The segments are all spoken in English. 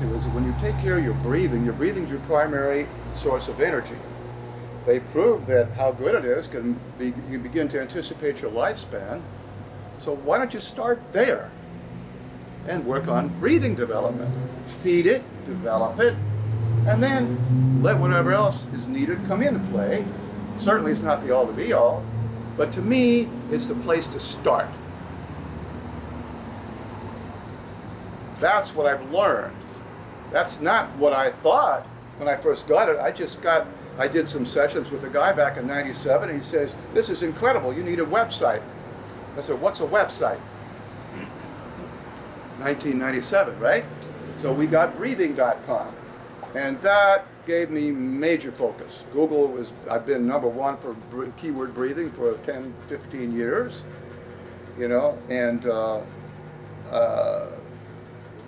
to is that when you take care of your breathing is your primary source of energy. They proved that how good it is you begin to anticipate your lifespan. So why don't you start there and work on breathing development? Feed it, develop it, and then let whatever else is needed come into play. Certainly it's not the all to be all, but to me, it's the place to start. That's what I've learned. That's not what I thought when I first got it. I did some sessions with a guy back in '97, and he says, "This is incredible, you need a website." I said, "What's a website?" 1997, right? So we got breathing.com, and that gave me major focus. I've been #1 for keyword breathing for 10, 15 years, and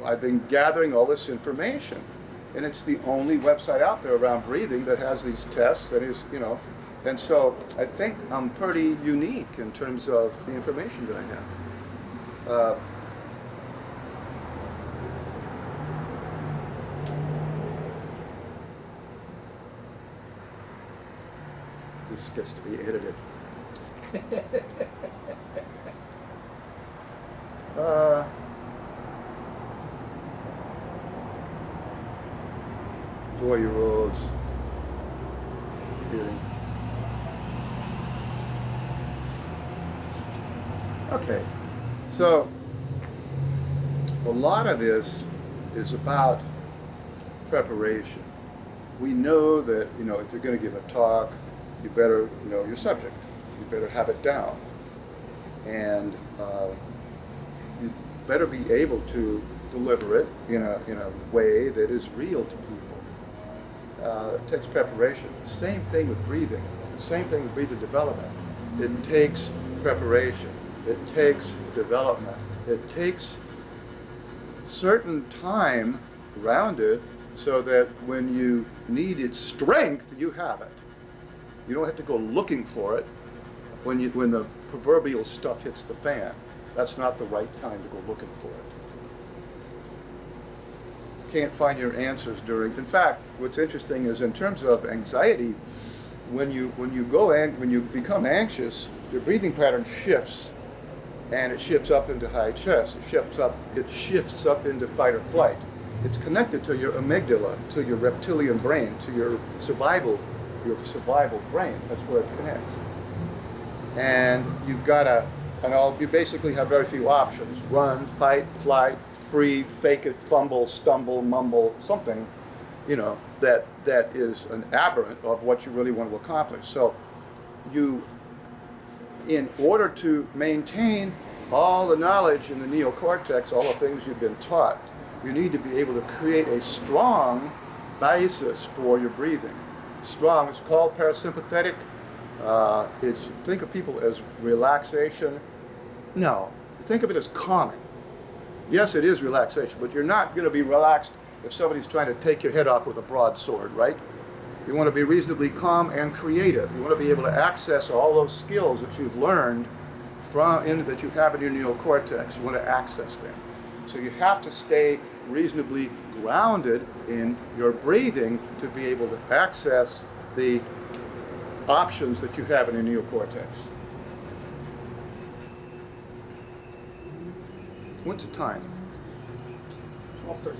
I've been gathering all this information. And it's the only website out there around breathing that has these tests, and so I think I'm pretty unique in terms of the information that I have. This gets to be edited. Four-year-olds hearing. Okay, so a lot of this is about preparation. We know that, if you're going to give a talk, you better know your subject. You better have it down. And you better be able to deliver it in a way that is real to people. It takes preparation. Same thing with breathing. Same thing with breathing development. It takes preparation. It takes development. It takes certain time around it so that when you need its strength, you have it. You don't have to go looking for it when the proverbial stuff hits the fan. That's not the right time to go looking for it. Can't find your answers in fact, what's interesting is in terms of anxiety, when you become anxious, your breathing pattern shifts, and it shifts up into high chest. It shifts up into fight or flight. It's connected to your amygdala, to your reptilian brain, to your survival brain. That's where it connects. And you basically have very few options: run, fight, flight, free, fake it, fumble, stumble, mumble, something, that is an aberrant of what you really want to accomplish. So in order to maintain all the knowledge in the neocortex, all the things you've been taught, you need to be able to create a strong basis for your breathing. Strong, it's called parasympathetic. Think of people as relaxation. No, think of it as calming. Yes, it is relaxation, but you're not going to be relaxed if somebody's trying to take your head off with a broadsword, right? You want to be reasonably calm and creative. You want to be able to access all those skills that you've learned that you have in your neocortex. You want to access them. So you have to stay reasonably grounded in your breathing to be able to access the options that you have in your neocortex. What's the time? 12:30.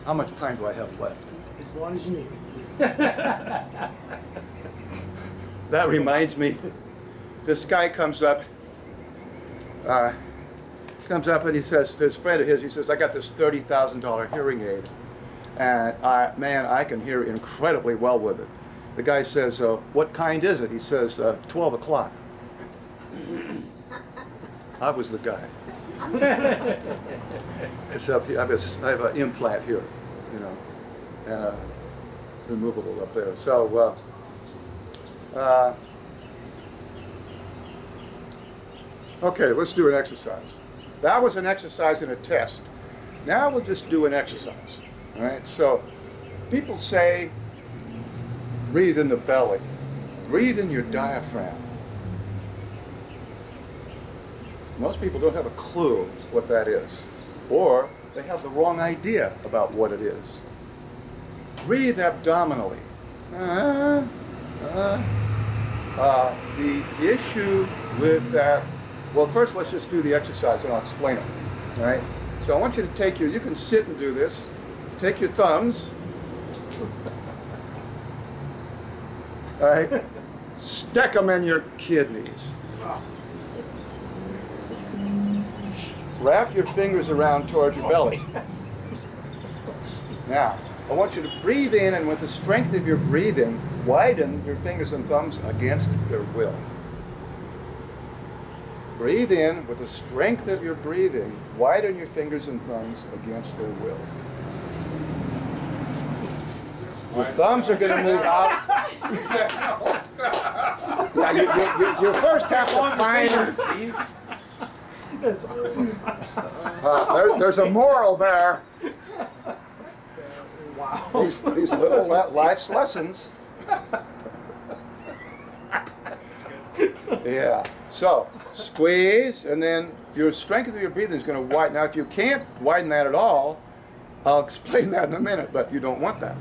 How much time do I have left? As long as you need. That reminds me, this guy comes up and he says to his friend of his, he says, "I got this $30,000 hearing aid, and I can hear incredibly well with it." The guy says, "What kind is it?" He says, 12 o'clock. I was the guy. Except I have an implant here, and it's removable up there. So, okay, let's do an exercise. That was an exercise and a test. Now we'll just do an exercise. All right. So, people say, breathe in the belly, breathe in your diaphragm. Most people don't have a clue what that is, or they have the wrong idea about what it is. Breathe abdominally. The issue with that, well, first let's just do the exercise and I'll explain it. All right? So I want you to take you can sit and do this. Take your thumbs. All right? Stick them in your kidneys. Wrap your fingers around towards your belly. Now, I want you to breathe in, and with the strength of your breathing, widen your fingers and thumbs against their will. Breathe in, with the strength of your breathing, widen your fingers and thumbs against their will. Your thumbs are going to move out. Yeah, you first have to find. That's awesome. There's a moral there. Wow. These little life's lessons. Yeah. So squeeze, and then your strength of your breathing is going to widen. Now, if you can't widen that at all, I'll explain that in a minute. But you don't want that.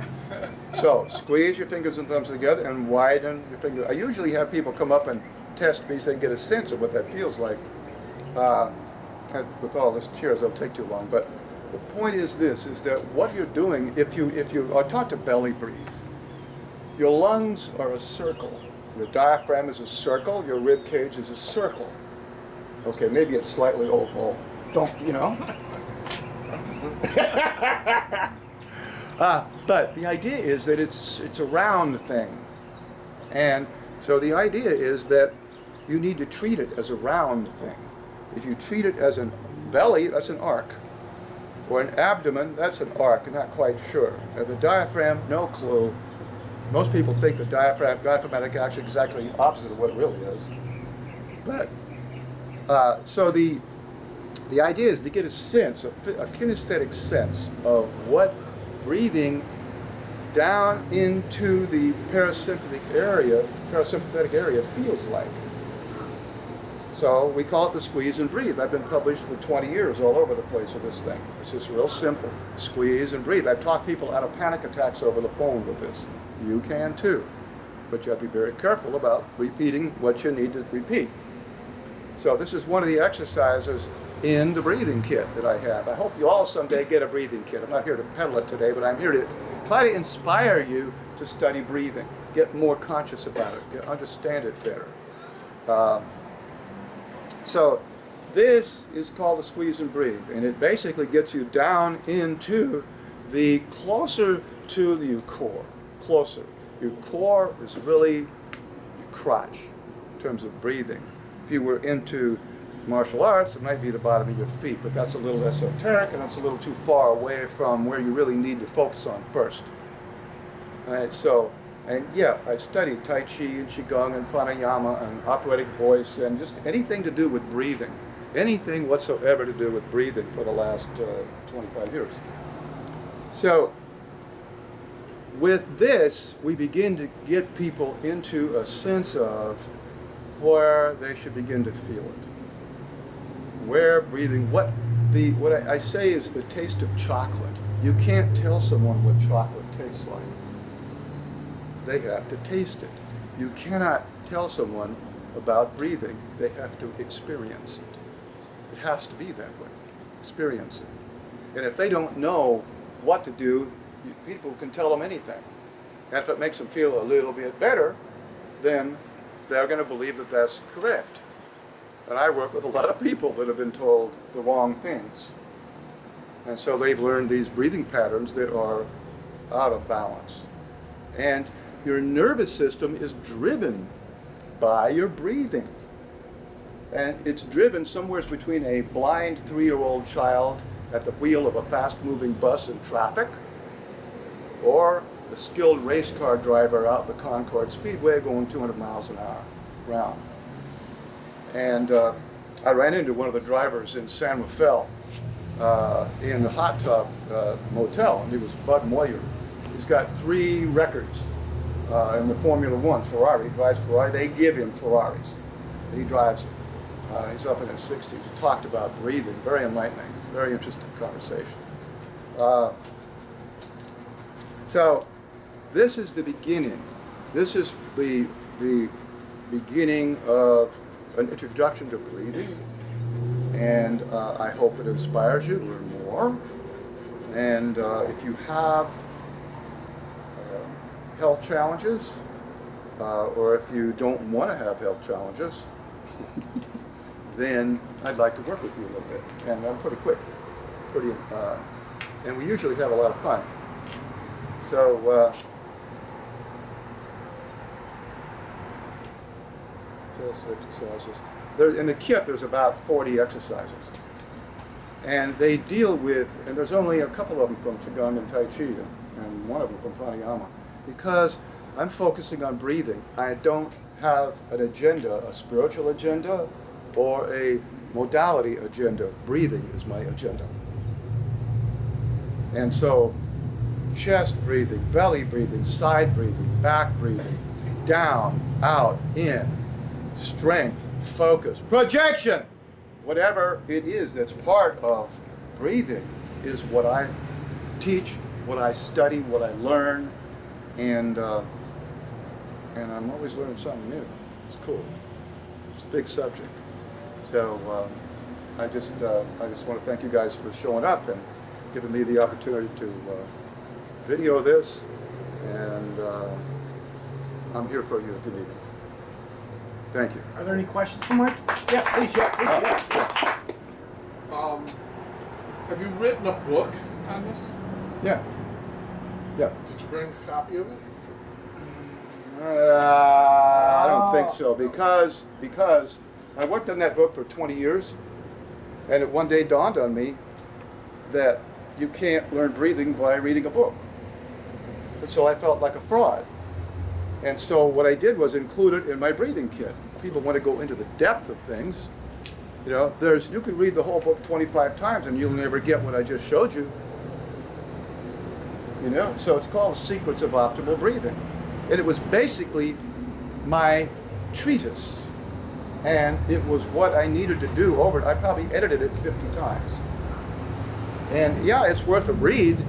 So squeeze your fingers and thumbs together and widen your fingers. I usually have people come up and test me so they can get a sense of what that feels like. With all this cheers, it'll take too long. But the point is this: is that what you're doing, if you are taught to belly breathe, your lungs are a circle. Your diaphragm is a circle. Your rib cage is a circle. Okay, maybe it's slightly oval. Don't you know? But the idea is that it's a round thing, and so the idea is that you need to treat it as a round thing. If you treat it as a belly, that's an arc, or an abdomen, that's an arc. I'm not quite sure. The diaphragm, no clue. Most people think the diaphragmatic action is exactly the opposite of what it really is. But so the idea is to get a sense, a kinesthetic sense of what breathing down into the parasympathetic area feels like. So we call it the squeeze and breathe. I've been published for 20 years all over the place with this thing. It's just real simple. Squeeze and breathe. I've talked people out of panic attacks over the phone with this. You can too. But you have to be very careful about repeating what you need to repeat. So this is one of the exercises in the breathing kit that I have. I hope you all someday get a breathing kit. I'm not here to peddle it today, but I'm here to try to inspire you to study breathing, get more conscious about it, understand it better. So this is called a squeeze and breathe, and it basically gets you down into the closer to the core, closer. Your core is really your crotch in terms of breathing. If you were into martial arts, it might be the bottom of your feet, but that's a little esoteric and that's a little too far away from where you really need to focus on first. All right, so, and yeah, I've studied Tai Chi and Qigong and Pranayama and operatic voice and just anything to do with breathing, anything whatsoever to do with breathing for the last 25 years. So, with this, we begin to get people into a sense of where they should begin to feel it. Where breathing, what I say is the taste of chocolate. You can't tell someone what chocolate tastes like. They have to taste it. You cannot tell someone about breathing. They have to experience it. It has to be that way. Experience it. And if they don't know what to do, people can tell them anything. And if it makes them feel a little bit better, then they're going to believe that that's correct. And I work with a lot of people that have been told the wrong things. And so they've learned these breathing patterns that are out of balance. And your nervous system is driven by your breathing. And it's driven somewhere between a blind 3-year-old child at the wheel of a fast-moving bus in traffic, or a skilled race car driver out the Concord Speedway going 200 miles an hour round. And I ran into one of the drivers in San Rafael in the hot tub motel, and he was Bud Moyer. He's got 3 records in the Formula One. Ferrari, he drives Ferrari. They give him Ferraris. And he drives them. He's up in his 60s. He talked about breathing. Very enlightening. Very interesting conversation. So this is the beginning. This is the beginning of an introduction to breathing, and I hope it inspires you to learn more. And if you have health challenges, or if you don't want to have health challenges, then I'd like to work with you a little bit. And I'm pretty quick, and we usually have a lot of fun. So, test exercises. In the kit, there's about 40 exercises. And they deal with, and there's only a couple of them from Qigong and Tai Chi, and one of them from Pranayama, because I'm focusing on breathing. I don't have an agenda, a spiritual agenda, or a modality agenda. Breathing is my agenda. And so, chest breathing, belly breathing, side breathing, back breathing, down, out, in, strength, focus, projection, whatever it is that's part of breathing is what I teach, what I study, what I learn, and I'm always learning something new. It's cool. It's a big subject. So I just want to thank you guys for showing up and giving me the opportunity to video this, and I'm here for you if you need me. Thank you. Are there any questions for Mike? Yeah, please, yeah. Have you written a book on this? Yeah. Yeah. Did you bring a copy of it? I don't think so, because I worked on that book for 20 years, and it one day dawned on me that you can't learn breathing by reading a book. And so I felt like a fraud. And so what I did was include it in my breathing kit. People want to go into the depth of things. You know, you could read the whole book 25 times and you'll never get what I just showed you. You know, so it's called Secrets of Optimal Breathing. And it was basically my treatise. And it was what I needed to do over it. I probably edited it 50 times. And yeah, it's worth a read.